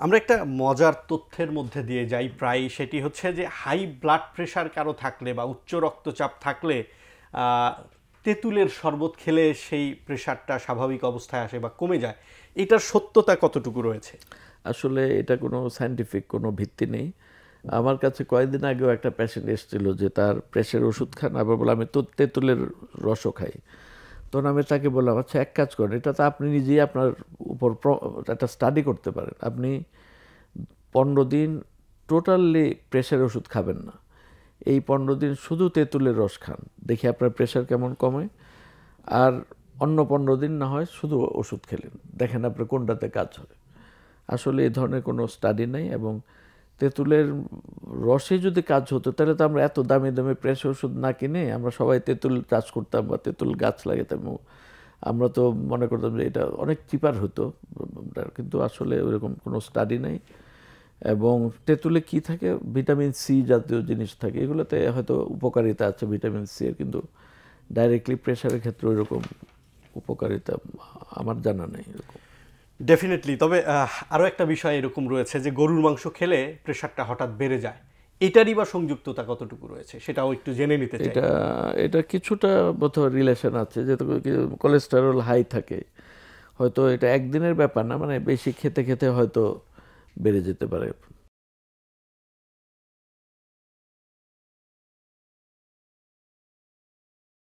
আমরা একটা মজার তথ্যের মধ্যে দিয়ে যাই প্রায়, সেটি হচ্ছে যে হাই ব্লাড প্রেশার কারো থাকলে বা উচ্চ রক্তচাপ থাকলে আহ, তেঁতুলের শরবত খেলে সেই প্রেশারটা স্বাভাবিক অবস্থায় আসে বা কমে যায়। এটার সত্যতা কতটুকু রয়েছে? আসলে এটা কোনো সায়েন্টিফিক কোনো ভিত্তি নেই। আমার কাছে কয়েকদিন আগেও একটা পেশেন্ট এসেছিল যে তার প্রেশার ওষুধ খান, আবার বলে আমি তো তেঁতুলের রসও খাই। তখন আমি তাকে বললাম, আচ্ছা এক কাজ করেন, এটা তো আপনি নিজেই আপনার উপর একটা স্টাডি করতে পারেন। আপনি 15 দিন টোটালি প্রেশার ওষুধ খাবেন না, এই 15 দিন শুধু তেঁতুলের রস খান, দেখি আপনার প্রেশার কেমন কমে। আর অন্য 15 দিন না হয় শুধু ওষুধ খেলেন, দেখেন আপনার কোনটাতে কাজ হয়। আসলে এই ধরনের কোনো স্টাডি নেই। এবং তেঁতুলের রসে যদি কাজ হতো তাহলে তো আমরা এত দামি দামি প্রেশার ওষুধ না কিনে আমরা সবাই তেঁতুল চাষ করতাম বা তেঁতুল গাছ লাগাতাম। আমরা তো মনে করতাম যে এটা অনেক চিপার হতো, কিন্তু আসলে ওইরকম কোনো স্টাডি নেই। এবং তেঁতুলে কি থাকে, ভিটামিন সি জাতীয় জিনিস থাকে, এগুলোতে হয়তো উপকারিতা আছে ভিটামিন সি এর, কিন্তু ডাইরেক্টলি প্রেশারের ক্ষেত্রে ওইরকম উপকারিতা আমার জানা নেই এরকম। ডেফিনেটলি। তবে আরও একটা বিষয় এরকম রয়েছে যে গরুর মাংস খেলে প্রেশারটা হঠাৎ বেড়ে যায়। এটারই বা সংযুক্ততা কতটুকু রয়েছে সেটাও একটু জেনে নিতে চাই। এটা এটা কিছুটা বোধহয় রিলেশন আছে, যেহেতু কোলেস্টেরল হাই থাকে। হয়তো এটা একদিনের ব্যাপার না, মানে বেশি খেতে খেতে হয়তো বেড়ে যেতে পারে।